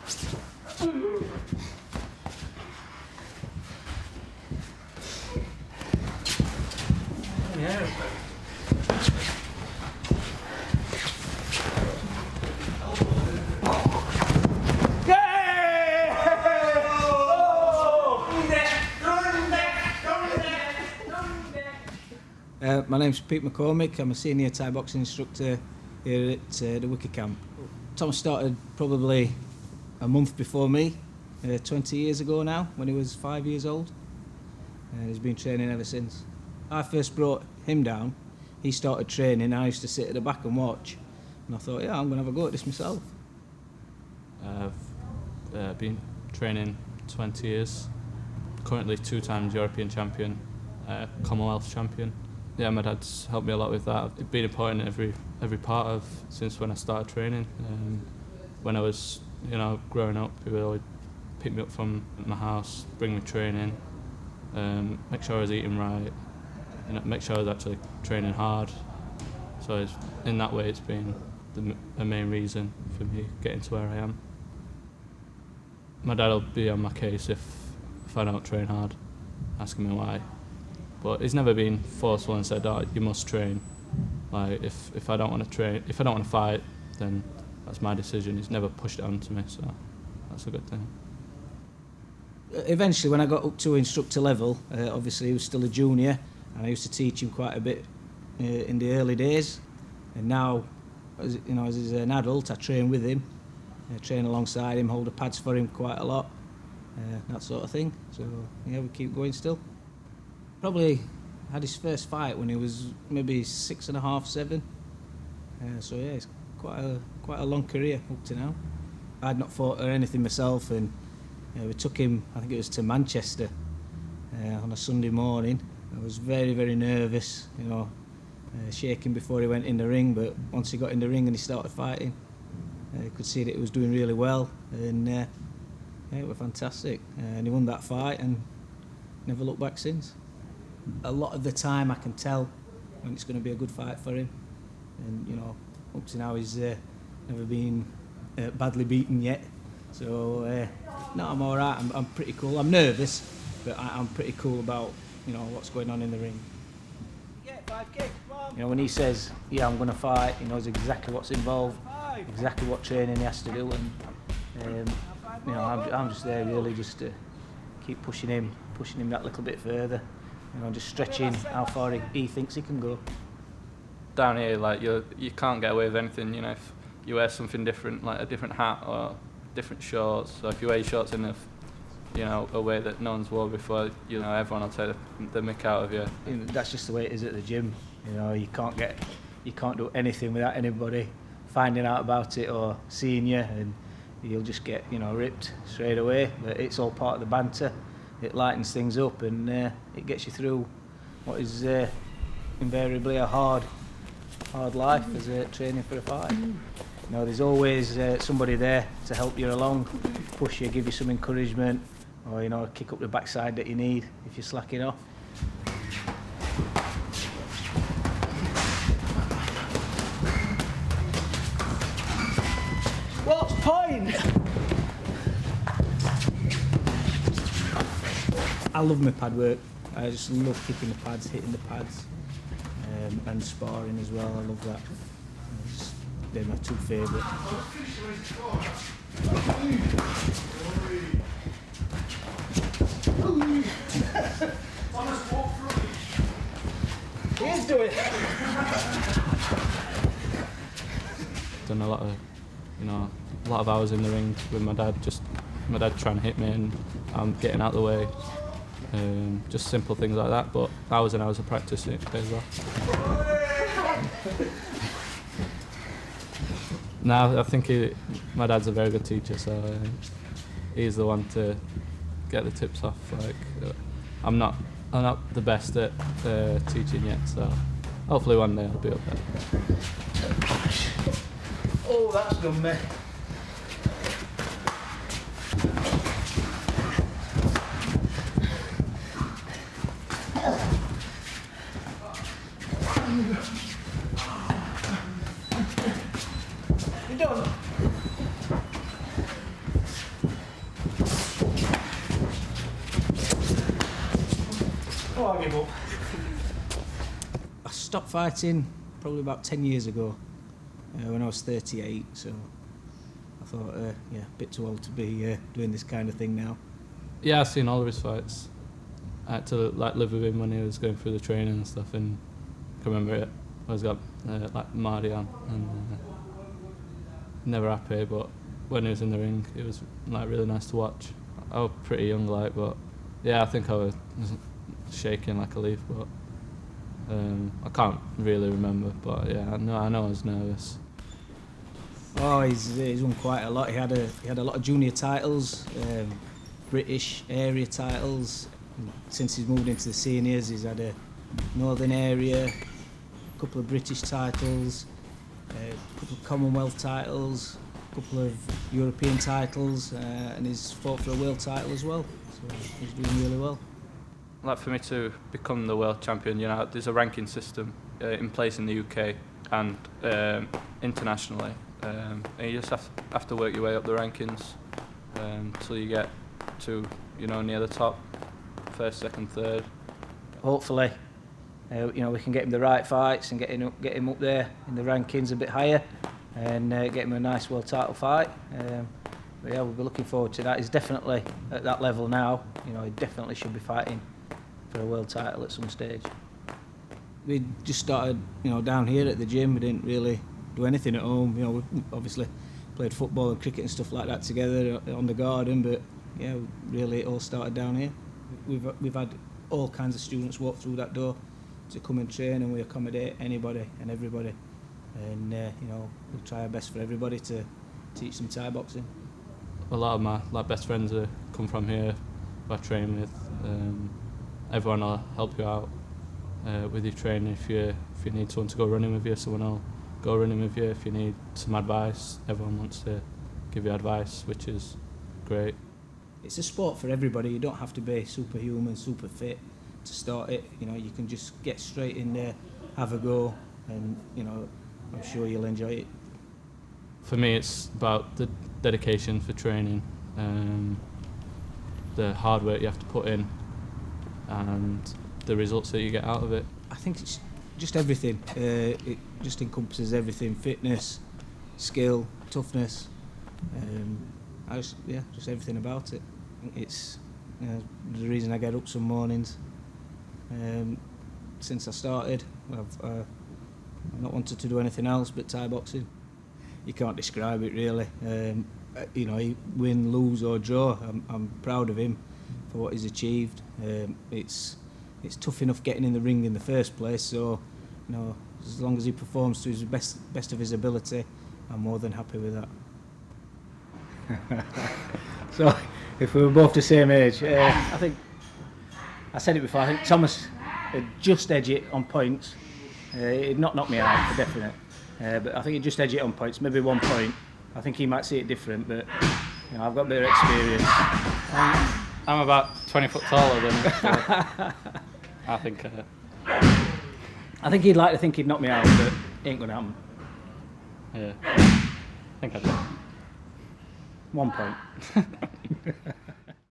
Yeah. My name's Peter McCormick. I'm a senior Thai boxing instructor here at the Wicker Camp. Thomas started probably a month before me, 20 years ago now, when he was 5 years old. And he's been training ever since. I first brought him down. He started training. I used to sit at the back and watch. And I thought, yeah, I'm going to have a go at this myself. I've been training 20 years. Currently 2 times European champion, Commonwealth champion. Yeah, my dad's helped me a lot with that. It's been important in every part of since when I started training. When I was, growing up, he would always pick me up from my house, bring me training, make sure I was eating right, and make sure I was actually training hard. So in that way, it's been the main reason for me getting to where I am. My dad will be on my case if I don't train hard, asking me why. But he's never been forceful and said, "Oh, you must train." Like if I don't want to train, if I don't want to fight, then that's my decision. He's never pushed it onto me, so that's a good thing. Eventually, when I got up to instructor level, obviously he was still a junior, and I used to teach him quite a bit in the early days. And now, as he's an adult, I train with him, train alongside him, hold the pads for him quite a lot, that sort of thing. So yeah, we keep going still. Probably had his first fight when he was maybe 6.5, 7. So yeah, it's quite a long career up to now. I'd not fought or anything myself, and we took him, I think it was to Manchester on a Sunday morning. I was very, very nervous, shaking before he went in the ring, but once he got in the ring and he started fighting, you could see that he was doing really well, and yeah, it was fantastic. And he won that fight and never looked back since. A lot of the time I can tell when it's going to be a good fight for him, and up to now he's never been badly beaten yet. So no, I'm all right. I'm pretty cool. I'm nervous, but I'm pretty cool about what's going on in the ring. Yeah, 5 kicks, come on. When he says, yeah, I'm going to fight, he knows exactly what's involved, exactly what training he has to do, and I'm just there really just to keep pushing him that little bit further. Just stretching how far he thinks he can go. Down here, like you can't get away with anything. If you wear something different, like a different hat or different shorts. So if you wear your shorts in a way that no one's worn before, everyone will take the mick out of you. That's just the way it is at the gym. You can't do anything without anybody finding out about it or seeing you, and you'll just get ripped straight away. But it's all part of the banter. It lightens things up, and it gets you through what is invariably a hard life as training for a fight. There's always somebody there to help you along, push you, give you some encouragement, or kick up the backside that you need if you're slacking off. What's point? I love my pad work. I just love kicking the pads, hitting the pads, and sparring as well. I love that. They're my 2 favourite. He is doing it. Done a lot of hours in the ring with my dad. My dad trying to hit me and I'm getting out of the way. Just simple things like that, but hours and hours of practice it pays off. No, I think my dad's a very good teacher, so he's the one to get the tips off. I'm not the best at teaching yet, so hopefully one day I'll be up there. Oh, that's done me. You done? give up. I stopped fighting probably about 10 years ago, when I was 38, so I thought, yeah, a bit too old to be doing this kind of thing now. Yeah, I've seen all of his fights. I had to like live with him when he was going through the training and stuff, and I can remember it. I was got like Mardy on, and never happy, but when he was in the ring, it was like really nice to watch. I was pretty young, like, but yeah, I think I was shaking like a leaf, but I can't really remember. But yeah, I know I was nervous. Oh, he's won quite a lot. He had a lot of junior titles, British area titles. Since he's moved into the seniors, he's had a Northern area, a couple of British titles, a couple of Commonwealth titles, a couple of European titles, and he's fought for a world title as well. So he's doing really well. Like for me to become the world champion, you know, there's a ranking system in place in the UK and internationally, and you just have to work your way up the rankings till you get to, you know, near the top, first, second, third. Hopefully, you know, we can get him the right fights and get him up there in the rankings a bit higher, and get him a nice world title fight. But yeah, we'll be looking forward to that. He's definitely at that level now. You know, he definitely should be fighting for a world title at some stage. We just started, you know, down here at the gym. We didn't really do anything at home. You know, we obviously played football and cricket and stuff like that together on the garden, but yeah, really it all started down here. We've had all kinds of students walk through that door to come and train, and we accommodate anybody and everybody. And you know, we'll try our best for everybody to teach them Thai boxing. A lot of my best friends come from here, who I train with. Everyone will help you out with your training. If you need someone to go running with you, someone will go running with you. If you need some advice, everyone wants to give you advice, which is great. It's a sport for everybody. You don't have to be superhuman, super fit to start it. You know, you can just get straight in there, have a go, and you know, I'm sure you'll enjoy it. For me, it's about the dedication for training, the hard work you have to put in, and the results that you get out of it. I think it's just everything. It just encompasses everything: fitness, skill, toughness. Just everything about it. It's the reason I get up some mornings. Since I started, I've not wanted to do anything else but Thai boxing. You can't describe it really. You know, win, lose or draw, I'm proud of him for what he's achieved. It's tough enough getting in the ring in the first place, so you know, as long as he performs to his best of his ability, I'm more than happy with that. So, if we were both the same age, I think I said it before. I think Thomas would just edge it on points. He'd not knock me out for definite, but I think he'd just edge it on points, maybe 1 point. I think he might see it different, but you know, I've got a bit of experience. I'm about 20 foot taller than him, so I think he'd like to think he'd knock me out, but it ain't gonna happen. Yeah, I think I do. 1 point.